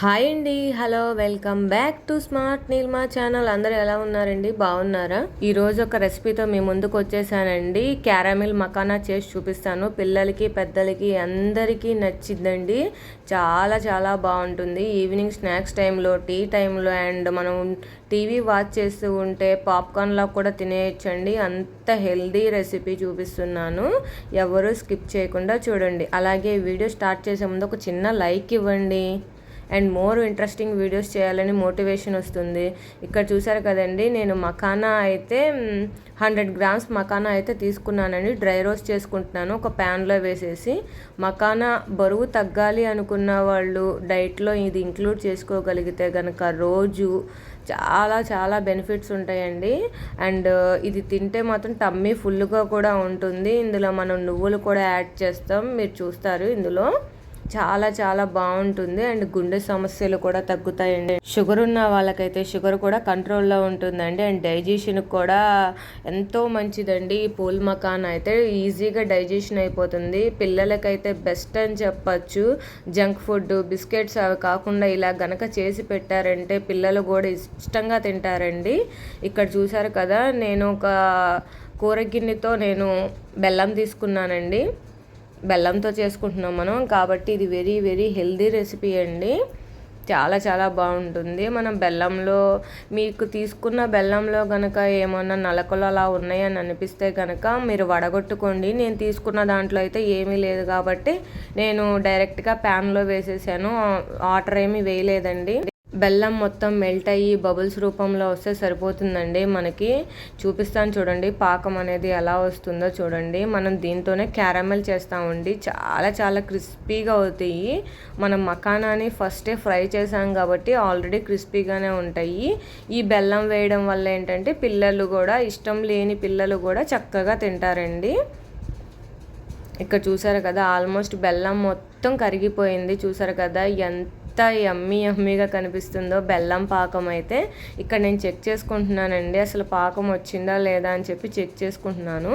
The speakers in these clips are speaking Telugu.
హాయ్ అండి, hello, welcome back to smart Neelma channel. అందరూ ఎలా ఉన్నారండి? బాగున్నారా? ఈరోజు ఒక రెసిపీతో మీ ముందుకు వచ్చేసానండి. క్యారమిల్ మకానా చేసి చూపిస్తాను. పిల్లలకి పెద్దలకి అందరికీ నచ్చిద్దండి. చాలా చాలా బాగుంటుంది. ఈవినింగ్ స్నాక్స్ టైంలో, టీ టైంలో అండ్ మనం టీవీ వాచ్ చేస్తూ ఉంటే పాప్కార్న్లా కూడా తినేయచ్చండి. అంత హెల్దీ రెసిపీ చూపిస్తున్నాను. ఎవరు స్కిప్ చేయకుండా చూడండి. అలాగే వీడియో స్టార్ట్ చేసే ముందు ఒక చిన్న లైక్ ఇవ్వండి. అండ్ మోర్ ఇంట్రెస్టింగ్ వీడియోస్ చేయాలని మోటివేషన్ వస్తుంది. ఇక్కడ చూసారు కదండి, నేను మకానా అయితే 100 గ్రామ్స్ మకానా అయితే తీసుకున్నానండి. డ్రై రోస్ట్ చేసుకుంటున్నాను ఒక ప్యాన్లో వేసేసి. మకానా బరువు తగ్గాలి అనుకున్న వాళ్ళు డైట్లో ఇది ఇంక్లూడ్ చేసుకోగలిగితే కనుక రోజు చాలా చాలా బెనిఫిట్స్ ఉంటాయండి. అండ్ ఇది తింటే మాత్రం టమ్మీ ఫుల్గా కూడా ఉంటుంది. ఇందులో మనం నువ్వులు కూడా యాడ్ చేస్తాం, మీరు చూస్తారు. ఇందులో చాలా చాలా బాగుంటుంది అండ్ గుండె సమస్యలు కూడా తగ్గుతాయండి. షుగర్ ఉన్న వాళ్ళకైతే షుగర్ కూడా కంట్రోల్లో ఉంటుందండి. అండ్ డైజెషన్కి కూడా ఎంతో మంచిదండి. ఈ పూల్ మకాన్ అయితే ఈజీగా డైజెషన్ అయిపోతుంది. పిల్లలకైతే బెస్ట్ అని చెప్పచ్చు. జంక్ ఫుడ్, బిస్కెట్స్ అవి కాకుండా ఇలా గనక చేసి పెట్టారంటే పిల్లలు కూడా ఇష్టంగా తింటారండి. ఇక్కడ చూసారు కదా, నేను ఒక కూర గిన్నెతో నేను బెల్లం తీసుకున్నానండి. బెల్లంతో చేసుకుంటున్నాం మనం కాబట్టి ఇది వెరీ వెరీ హెల్దీ రెసిపీ అండి. చాలా చాలా బాగుంటుంది. మనం బెల్లంలో మీకు తీసుకున్న బెల్లంలో కనుక ఏమన్నా నలకలు అలా ఉన్నాయని అనిపిస్తే కనుక మీరు వడగొట్టుకోండి. నేను తీసుకున్న దాంట్లో అయితే ఏమీ లేదు కాబట్టి నేను డైరెక్ట్గా ప్యాన్లో వేసేసాను. వాటర్ ఏమీ వేయలేదండి. బెల్లం మొత్తం మెల్ట్ అయ్యి బబుల్స్ రూపంలో వస్తే సరిపోతుందండి. మనకి చూపిస్తాను చూడండి పాకం అనేది ఎలా వస్తుందో చూడండి. మనం దీంతోనే క్యారమెల్ చేస్తామండి. చాలా చాలా క్రిస్పీగా అవుతాయి. మనం మకానాని ఫస్టే ఫ్రై చేసాం కాబట్టి ఆల్రెడీ క్రిస్పీగానే ఉంటాయి. ఈ బెల్లం వేయడం వల్ల ఏంటంటే పిల్లలు కూడా, ఇష్టం లేని పిల్లలు కూడా చక్కగా తింటారండి. ఇక్కడ చూసారు కదా, ఆల్మోస్ట్ బెల్లం మొత్తం కరిగిపోయింది. చూసారు కదా ఎంత యమ్మీ యమ్మీగా కనిపిస్తుందో బెల్లం పాకం అయితే. ఇక్కడ నేను చెక్ చేసుకుంటున్నానండి, అసలు పాకం వచ్చిందా లేదా అని చెప్పి చెక్ చేసుకుంటున్నాను.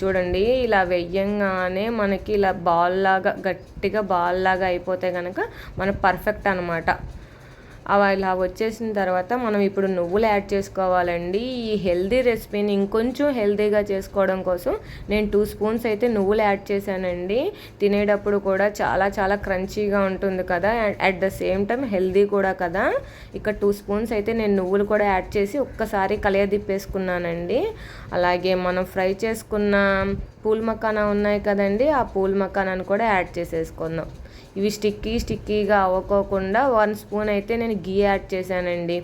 చూడండి, ఇలా వెయ్యంగానే మనకి ఇలా బాల్ లాగా, గట్టిగా బాల్ లాగా అయిపోతే కనుక మనకు పర్ఫెక్ట్ అనమాట. అవి ఇలా వచ్చేసిన తర్వాత మనం ఇప్పుడు నువ్వులు యాడ్ చేసుకోవాలండి. ఈ హెల్దీ రెసిపీని ఇంకొంచెం హెల్దీగా చేసుకోవడం కోసం నేను 2 స్పూన్స్ అయితే నువ్వులు యాడ్ చేశానండి. తినేటప్పుడు కూడా చాలా చాలా క్రంచీగా ఉంటుంది కదా, at the same time healthy కూడా కదా. ఇక్కడ 2 స్పూన్స్ అయితే నేను నువ్వులు కూడా యాడ్ చేసి ఒక్కసారి కలియదిప్పేసుకున్నానండి. అలాగే మనం ఫ్రై చేసుకున్న పూల్ మకానా ఉన్నాయి కదండి, ఆ పూల్ మకానాను కూడా యాడ్ చేసేసుకుందాం. ఇవి స్టిక్కీగా అవ్వకోకుండా 1 స్పూన్ అయితే నేను గీ యాడ్ చేశానండి.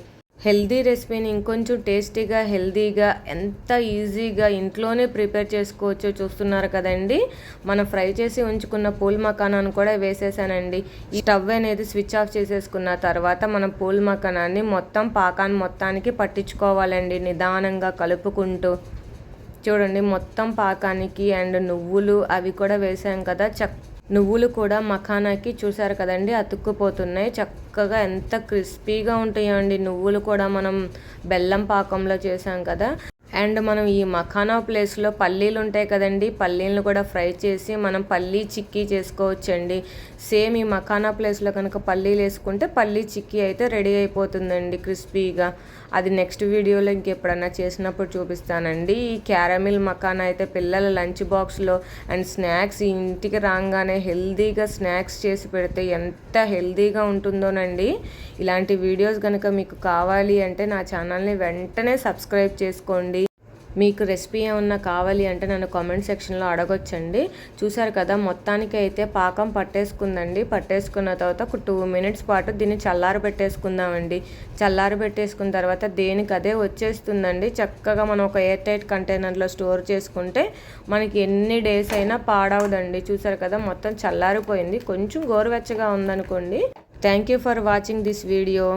హెల్దీ రెసిపీని ఇంకొంచెం టేస్టీగా, హెల్దీగా, ఎంత ఈజీగా ఇంట్లోనే ప్రిపేర్ చేసుకోవచ్చో చూస్తున్నారు కదండి. మనం ఫ్రై చేసి ఉంచుకున్న పూల్ మకానాను కూడా వేసేసానండి. ఈ స్టవ్ అనేది స్విచ్ ఆఫ్ చేసేసుకున్న తర్వాత మనం పూల్ మకానాన్ని మొత్తం పాకాన్ని మొత్తానికి పట్టించుకోవాలండి, నిదానంగా కలుపుకుంటూ. చూడండి, మొత్తం పాకానికి అండ్ నువ్వులు అవి కూడా వేసాం కదా, నువ్వులు కూడా మఖానాకి చూసారు కదండి అతుక్కుపోతున్నాయి. చక్కగా ఎంత క్రిస్పీగా ఉంటాయో అండి. నువ్వులు కూడా మనం బెల్లం పాకంలో చేసాం కదా. అండ్ మనం ఈ మఖానా ప్లేస్లో పల్లీలు ఉంటాయి కదండి, పల్లీలను కూడా ఫ్రై చేసి మనం పల్లీ చిక్కీ చేసుకోవచ్చండి. సేమ్ ఈ మఖానా ప్లేస్లో కనుక పల్లీలు వేసుకుంటే పల్లీ చిక్కీ అయితే రెడీ అయిపోతుందండి క్రిస్పీగా. అది నెక్స్ట్ వీడియోలో ఇంకెప్పుడన్నా చేసినప్పుడు చూపిస్తానండి. ఈ క్యారమిల్ మఖానా అయితే పిల్లల లంచ్ బాక్స్లో అండ్ స్నాక్స్ ఇంటికి రాగానే హెల్దీగా స్నాక్స్ చేసి పెడితే ఎంత హెల్దీగా ఉంటుందోనండి. ఇలాంటి వీడియోస్ కనుక మీకు కావాలి అంటే నా ఛానల్ని వెంటనే సబ్స్క్రైబ్ చేసుకోండి. మీకు రెసిపీ ఏమన్నా కావాలి అంటే నన్ను కామెంట్ సెక్షన్లో అడగొచ్చండి. చూసారు కదా, మొత్తానికి అయితే పాకం పట్టేసుకుందండి. పట్టేసుకున్న తర్వాత ఒక 2 మినిట్స్ పాటు దీన్ని చల్లారి పెట్టేసుకుందామండి. చల్లారి పెట్టేసుకున్న తర్వాత దేనికి అదే వచ్చేస్తుందండి. చక్కగా మనం ఒక ఎయిర్ టైట్ కంటైనర్లో స్టోర్ చేసుకుంటే మనకి ఎన్ని డేస్ అయినా పాడవదండి. చూసారు కదా, మొత్తం చల్లారిపోయింది. కొంచెం గోరువెచ్చగా ఉందనుకోండి. Thank you for watching this video.